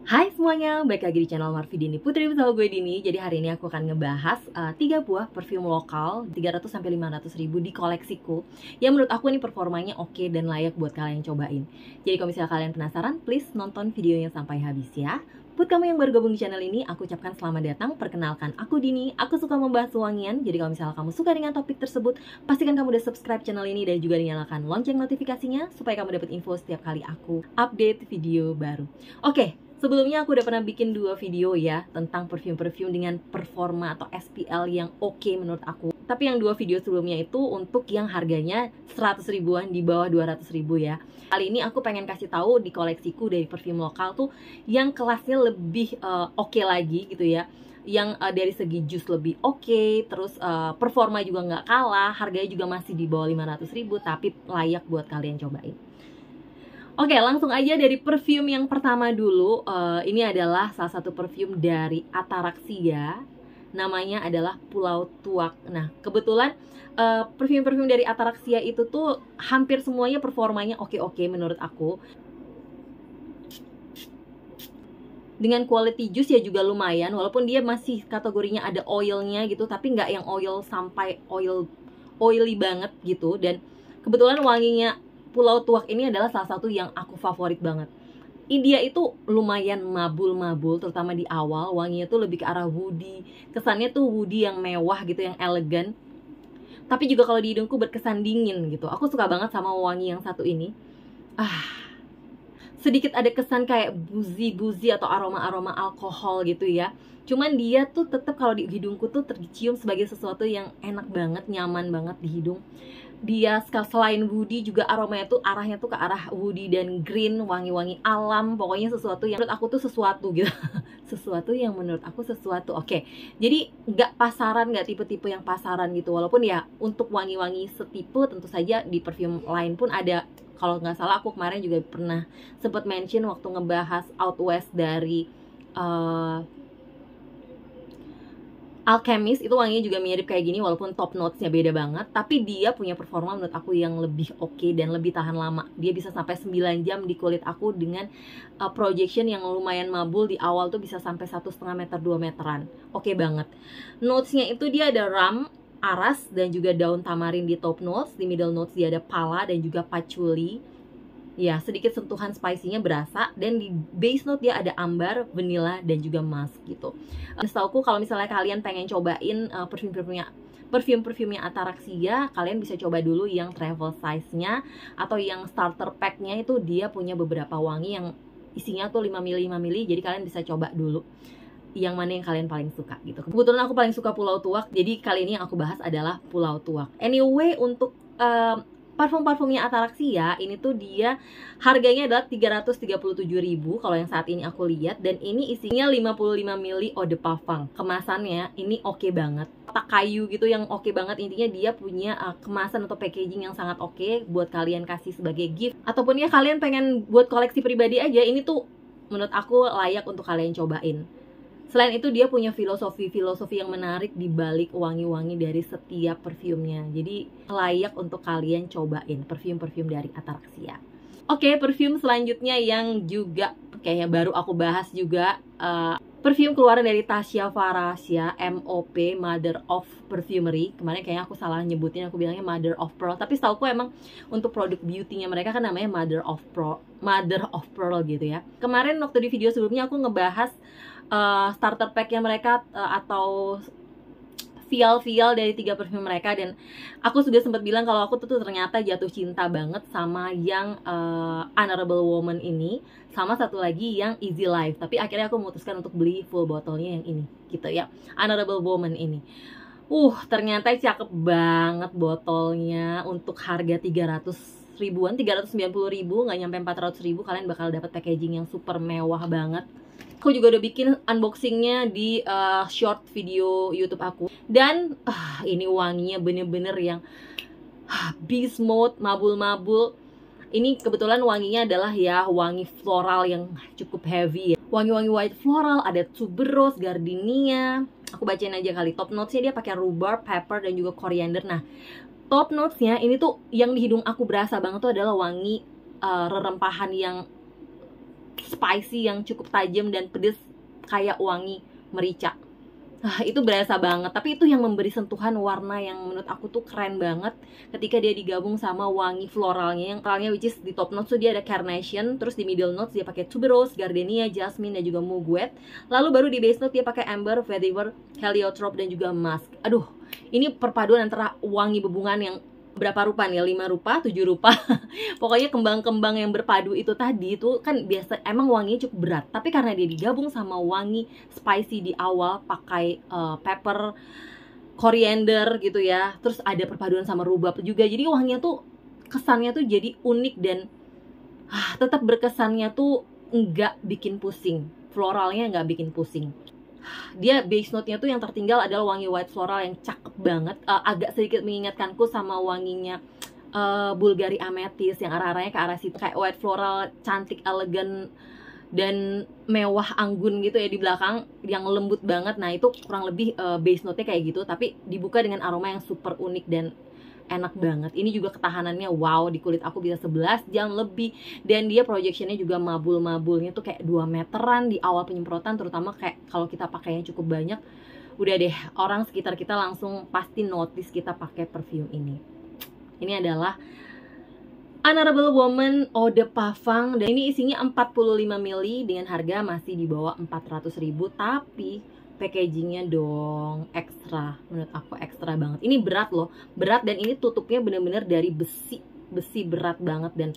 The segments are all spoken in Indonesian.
Hai semuanya, balik lagi di channel Marvi Dini Putri bersama gue Dini. Jadi hari ini aku akan ngebahas 3 buah parfum lokal 300-500 ribu di koleksiku yang menurut aku ini performanya oke dan layak buat kalian cobain. Jadi kalau misalnya kalian penasaran, please nonton videonya sampai habis ya. Buat kamu yang baru gabung di channel ini, aku ucapkan selamat datang. Perkenalkan, aku Dini. Aku suka membahas wangian. Jadi kalau misalnya kamu suka dengan topik tersebut, pastikan kamu udah subscribe channel ini dan juga nyalakan lonceng notifikasinya supaya kamu dapat info setiap kali aku update video baru. Oke, sebelumnya aku udah pernah bikin 2 video ya tentang perfume-perfume dengan performa atau SPL yang oke menurut aku. Tapi yang 2 video sebelumnya itu untuk yang harganya 100 ribuan di bawah 200 ribu ya. Kali ini aku pengen kasih tahu di koleksiku dari perfume lokal tuh yang kelasnya lebih oke lagi gitu ya. Yang dari segi jus lebih oke, terus performa juga nggak kalah, harganya juga masih di bawah 500 ribu tapi layak buat kalian cobain. Oke, langsung aja dari perfume yang pertama dulu. Ini adalah salah satu perfume dari Ataraxia. Namanya adalah Pulau Tuak. Nah, kebetulan perfume-perfume dari Ataraxia itu tuh hampir semuanya performanya oke-oke menurut aku. Dengan quality juice ya juga lumayan, walaupun dia masih kategorinya ada oilnya gitu, tapi nggak yang oil sampai oily banget gitu. Dan kebetulan wanginya Pulau Tuak ini adalah salah satu yang aku favorit banget. Dia itu lumayan mabul-mabul, terutama di awal. Wanginya tuh lebih ke arah woody. Kesannya tuh woody yang mewah gitu, yang elegan. Tapi juga kalau di hidungku berkesan dingin gitu. Aku suka banget sama wangi yang satu ini. Sedikit ada kesan kayak buzi-buzi atau aroma-aroma alkohol gitu ya. Cuman dia tuh tetap kalau di hidungku tuh tercium sebagai sesuatu yang enak banget, nyaman banget di hidung. Dia selain woody juga aromanya tuh arahnya tuh ke arah woody dan green, wangi-wangi alam. Pokoknya sesuatu yang menurut aku tuh sesuatu gitu. Sesuatu yang menurut aku sesuatu. Oke, jadi nggak pasaran, nggak tipe-tipe yang pasaran gitu. Walaupun ya untuk wangi-wangi setipe tentu saja di perfume lain pun ada. Kalau nggak salah aku kemarin juga pernah sempat mention waktu ngebahas Out West dari Alchemist, itu wanginya juga mirip kayak gini walaupun top notesnya beda banget. Tapi dia punya performa menurut aku yang lebih oke dan lebih tahan lama. Dia bisa sampai 9 jam di kulit aku dengan projection yang lumayan mabul. Di awal tuh bisa sampai 1,5 meter, 2 meteran. Oke banget. Notesnya itu dia ada ram, aras, dan juga daun tamarin di top notes. Di middle notes dia ada pala dan juga patchouli. Ya, sedikit sentuhan spicy-nya berasa. Dan di base note dia ada ambar, vanilla, dan juga musk gitu. Setauku kalau misalnya kalian pengen cobain perfume-perfume Ataraxia, kalian bisa coba dulu yang travel size-nya atau yang starter pack-nya. Itu dia punya beberapa wangi yang isinya tuh 5 ml 5 ml. Jadi kalian bisa coba dulu yang mana yang kalian paling suka gitu. Kebetulan aku paling suka Pulau Tuak, jadi kali ini yang aku bahas adalah Pulau Tuak. Anyway, untuk parfum-parfumnya Ataraxia ini tuh dia harganya adalah 337 ribu kalau yang saat ini aku lihat. Dan ini isinya 55 ml eau de parfum. Kemasannya ini oke banget, kotak kayu gitu yang oke banget. Intinya dia punya kemasan atau packaging yang sangat oke buat kalian kasih sebagai gift, ataupun ya kalian pengen buat koleksi pribadi aja. Ini tuh menurut aku layak untuk kalian cobain. Selain itu dia punya filosofi yang menarik di balik wangi-wangi dari setiap perfumenya. Jadi layak untuk kalian cobain perfume-perfume dari Ataraxia. Oke, perfume selanjutnya yang juga kayaknya baru aku bahas juga, perfume keluaran dari Tasya Farahia, MOP, Mother of Perfumery. Kemarin kayaknya aku salah nyebutin, aku bilangnya Mother of Pearl. Tapi setauku emang untuk produk beauty-nya mereka kan namanya Mother of Pearl gitu ya. Kemarin waktu di video sebelumnya aku ngebahas starter pack-nya mereka atau vial dari 3 perfume mereka. Dan aku sudah sempat bilang kalau aku tuh ternyata jatuh cinta banget sama yang Honorable Woman ini, sama satu lagi yang Easy Life. Tapi akhirnya aku memutuskan untuk beli full botolnya yang ini gitu ya, Honorable Woman ini. Ternyata cakep banget botolnya. Untuk harga 300 ribuan, 390 ribu, nggak nyampe 400 ribu, kalian bakal dapat packaging yang super mewah banget. Aku juga udah bikin unboxingnya di short video YouTube aku. Dan ini wanginya bener-bener yang beast mode, mabul-mabul. Ini kebetulan wanginya adalah ya wangi floral yang cukup heavy ya. Wangi-wangi white floral, ada tuberose, gardenia. Aku bacain aja kali. Top notesnya dia pakai rhubarb, pepper, dan juga coriander. Nah, top notesnya ini tuh yang di hidung aku berasa banget tuh adalah wangi rerempahan yang spicy yang cukup tajam dan pedes kayak wangi merica. Itu berasa banget, tapi itu yang memberi sentuhan warna yang menurut aku tuh keren banget ketika dia digabung sama wangi floralnya, yang floralnya which is di top notes tuh dia ada carnation, terus di middle notes dia pakai tuberose, gardenia, jasmine, dan juga mugwort. Lalu baru di base note dia pakai amber, vetiver, heliotrope, dan juga musk. Aduh, ini perpaduan antara wangi bebungan yang berapa rupa nih, 5 rupa, 7 rupa pokoknya kembang-kembang yang berpadu itu tadi itu kan biasa emang wanginya cukup berat, tapi karena dia digabung sama wangi spicy di awal pakai pepper, koriander gitu ya, terus ada perpaduan sama rhubarb juga, jadi wanginya tuh kesannya tuh jadi unik dan tetap berkesannya tuh nggak bikin pusing, floralnya nggak bikin pusing. Dia base note-nya tuh yang tertinggal adalah wangi white floral yang cakep banget, agak sedikit mengingatkanku sama wanginya Bulgari Amethyst yang arah-arahnya ke arah situ, kayak white floral cantik, elegan dan mewah anggun gitu ya di belakang, yang lembut banget. Nah itu kurang lebih base note-nya kayak gitu, tapi dibuka dengan aroma yang super unik dan enak banget. Ini juga ketahanannya wow, di kulit aku bisa 11 jam lebih, dan dia projectionnya juga mabul-mabulnya tuh kayak 2 meteran di awal penyemprotan, terutama kayak kalau kita pakainya cukup banyak, udah deh orang sekitar kita langsung pasti notice kita pakai perfume ini. Ini adalah Honorable Woman Eau de Parfum, dan ini isinya 45 ml dengan harga masih di bawah 400.000, tapi packagingnya dong ekstra, menurut aku ekstra banget. Ini berat loh, berat, dan ini tutupnya bener-bener dari besi berat banget dan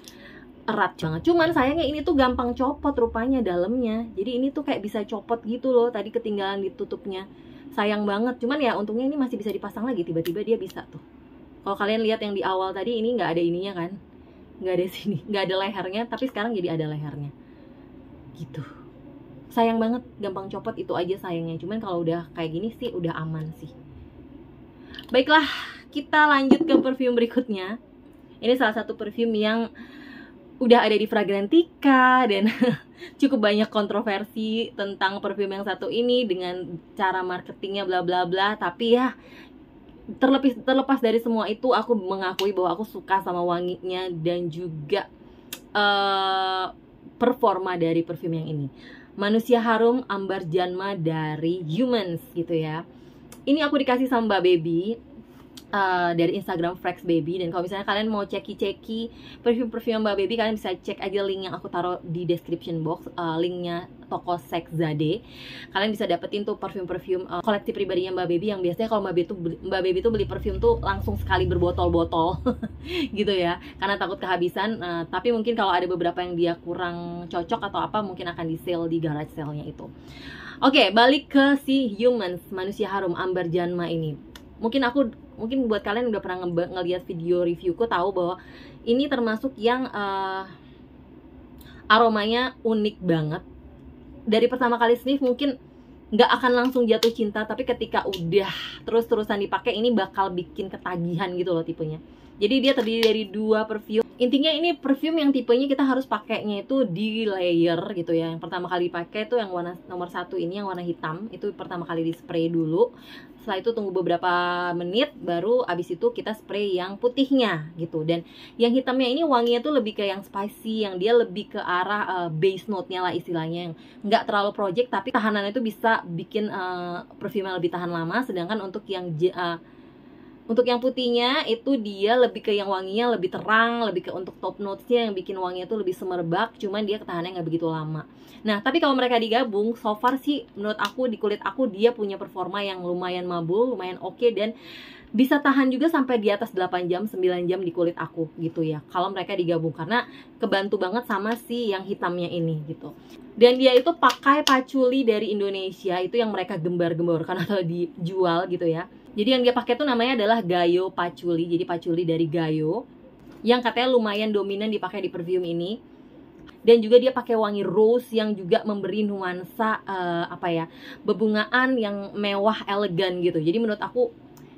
erat banget. Cuman sayangnya ini tuh gampang copot rupanya dalamnya, jadi ini tuh kayak bisa copot gitu loh, tadi ketinggalan di tutupnya, sayang banget. Cuman ya untungnya ini masih bisa dipasang lagi, tiba-tiba dia bisa tuh. Kalau kalian lihat yang di awal tadi, ini nggak ada ininya kan, nggak ada sini, nggak ada lehernya, tapi sekarang jadi ada lehernya gitu. Sayang banget, gampang copot, itu aja sayangnya. Cuman kalau udah kayak gini sih udah aman sih. Baiklah, kita lanjut ke perfume berikutnya. Ini salah satu perfume yang udah ada di Fragrantica dan cukup banyak kontroversi tentang perfume yang satu ini dengan cara marketingnya bla bla bla. Tapi ya terlepas dari semua itu, aku mengakui bahwa aku suka sama wanginya dan juga performa dari perfume yang ini. Manusia Harum Ambar Janma dari Humans gitu ya. Ini aku dikasih sama Mbak Baby dari Instagram Frax Baby, dan kalau misalnya kalian mau ceki perfume Mbak Baby, kalian bisa cek aja link yang aku taruh di description box, linknya toko Sex Zade. Kalian bisa dapetin tuh perfume koleksi pribadinya Mbak Baby, yang biasanya kalau Mbak Baby tuh beli perfume tuh langsung sekali berbotol-botol gitu ya, karena takut kehabisan. Tapi mungkin kalau ada beberapa yang dia kurang cocok atau apa, mungkin akan di sale di garage sale-nya itu. Oke, balik ke si Humans Manusia Harum Ambar Janma ini. Mungkin buat kalian udah pernah ngeliat video reviewku tahu bahwa ini termasuk yang aromanya unik banget. Dari pertama kali sniff mungkin nggak akan langsung jatuh cinta, tapi ketika udah terus-terusan dipakai ini bakal bikin ketagihan gitu loh tipenya. Jadi dia terdiri dari 2 perfume. Intinya ini perfume yang tipenya kita harus pakainya itu di layer gitu ya. Yang pertama kali dipakai itu yang warna nomor 1 ini, yang warna hitam, itu pertama kali di spray dulu. Setelah itu tunggu beberapa menit, baru abis itu kita spray yang putihnya gitu. Dan yang hitamnya ini wanginya tuh lebih ke yang spicy, yang dia lebih ke arah base note-nya lah istilahnya, yang nggak terlalu project, tapi tahanannya itu bisa bikin perfume lebih tahan lama. Sedangkan untuk yang putihnya itu dia lebih ke yang wanginya lebih terang, lebih ke untuk top notes-nya yang bikin wanginya tuh lebih semerbak, cuman dia ketahanannya nggak begitu lama. Nah, tapi kalau mereka digabung, so far sih menurut aku di kulit aku dia punya performa yang lumayan mabul, lumayan oke, dan bisa tahan juga sampai di atas 8 jam, 9 jam di kulit aku gitu ya. Kalau mereka digabung, karena kebantu banget sama si yang hitamnya ini gitu. Dan dia itu pakai patchouli dari Indonesia, itu yang mereka gembar-gemborkan atau dijual gitu ya. Jadi yang dia pakai tuh namanya adalah Gayo Patchouli. Jadi patchouli dari Gayo yang katanya lumayan dominan dipakai di perfume ini. Dan juga dia pakai wangi rose yang juga memberi nuansa bebungaan yang mewah, elegan gitu. Jadi menurut aku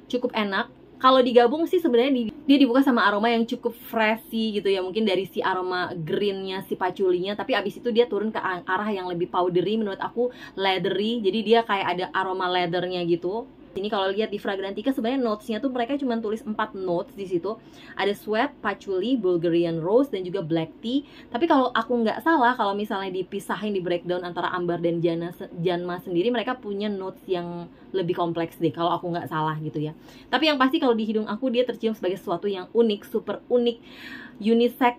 cukup enak. Kalau digabung sih sebenarnya dia dibuka sama aroma yang cukup freshy gitu ya, mungkin dari si aroma greennya si patchouli-nya, tapi abis itu dia turun ke arah yang lebih powdery, menurut aku leathery. Jadi dia kayak ada aroma leathernya gitu. Ini kalau lihat di Fragrantica sebenarnya notes-nya tuh mereka cuma tulis 4 notes di situ. Ada sweat, patchouli, Bulgarian rose, dan juga black tea. Tapi kalau aku nggak salah, kalau misalnya dipisahin di breakdown antara ambar dan janma sendiri, mereka punya notes yang lebih kompleks deh kalau aku nggak salah gitu ya. Tapi yang pasti kalau di hidung aku dia tercium sebagai sesuatu yang unik, super unik, unisex,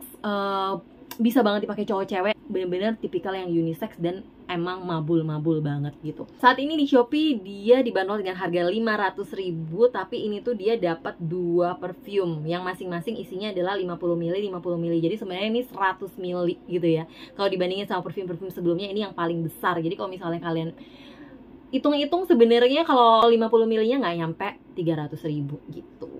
bisa banget dipakai cowok cewek, bener-bener tipikal yang unisex dan emang mabul-mabul banget gitu. Saat ini di Shopee dia dibanderol dengan harga 500.000, tapi ini tuh dia dapat 2 perfume yang masing-masing isinya adalah 50 ml 50 ml. Jadi sebenarnya ini 100 ml gitu ya. Kalau dibandingin sama perfume-perfume sebelumnya, ini yang paling besar. Jadi kalau misalnya kalian hitung-hitung sebenarnya kalau 50 ml-nya nggak nyampe 300.000 gitu.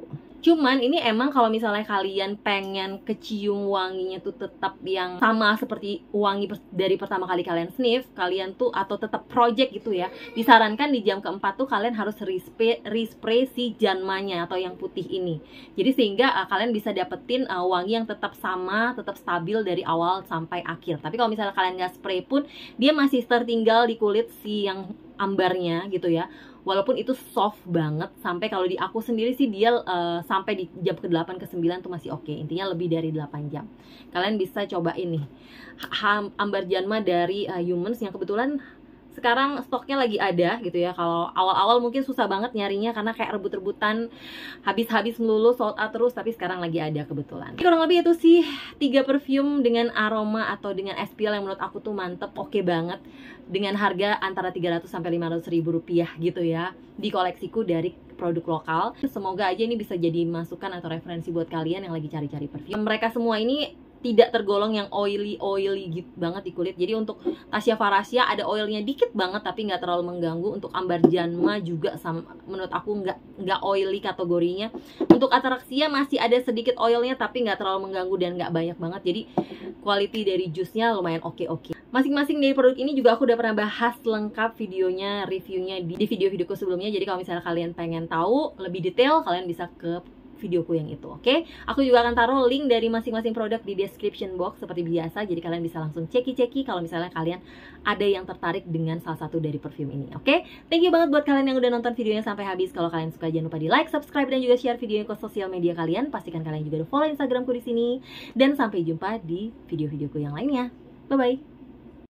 Cuman ini emang kalau misalnya kalian pengen kecium wanginya tuh tetap yang sama seperti wangi dari pertama kali kalian sniff, kalian tuh atau tetap project gitu ya, disarankan di jam keempat tuh kalian harus respray si janmanya atau yang putih ini. Jadi sehingga kalian bisa dapetin wangi yang tetap sama, tetap stabil dari awal sampai akhir. Tapi kalau misalnya kalian nggak spray pun, dia masih tertinggal di kulit si yang ambarnya gitu ya. Walaupun itu soft banget, sampai kalau di aku sendiri sih dia sampai di jam ke-8 ke-9 tuh masih oke. Intinya lebih dari 8 jam. Kalian bisa coba ini ambar janma dari Humans yang kebetulan sekarang stoknya lagi ada gitu ya. Kalau awal-awal mungkin susah banget nyarinya karena kayak rebut-rebutan, habis-habis melulu, sold out terus, tapi sekarang lagi ada kebetulan. Jadi kurang lebih itu sih 3 perfume dengan aroma atau dengan SPL yang menurut aku tuh mantep, oke banget, dengan harga antara 300 sampai 500 ribu rupiah gitu ya, di koleksiku dari produk lokal. Semoga aja ini bisa jadi masukan atau referensi buat kalian yang lagi cari-cari perfume. Mereka semua ini tidak tergolong yang oily gitu banget di kulit. Jadi untuk Tasya Farasya ada oilnya dikit banget tapi nggak terlalu mengganggu. Untuk ambar janma juga menurut aku nggak oily kategorinya. Untuk Ataraxia masih ada sedikit oilnya tapi nggak terlalu mengganggu dan nggak banyak banget. Jadi quality dari jusnya lumayan oke. Masing-masing dari produk ini juga aku udah pernah bahas lengkap videonya, reviewnya di video-videoku sebelumnya. Jadi kalau misalnya kalian pengen tahu lebih detail, kalian bisa ke videoku yang itu, oke? Aku juga akan taruh link dari masing-masing produk di description box seperti biasa. Jadi kalian bisa langsung ceki-ceki kalau misalnya kalian ada yang tertarik dengan salah satu dari perfume ini, oke? Thank you banget buat kalian yang udah nonton videonya sampai habis. Kalau kalian suka jangan lupa di like, subscribe, dan juga share videonya ke sosial media kalian. Pastikan kalian juga follow Instagramku di sini. Dan sampai jumpa di video-videoku yang lainnya. Bye-bye!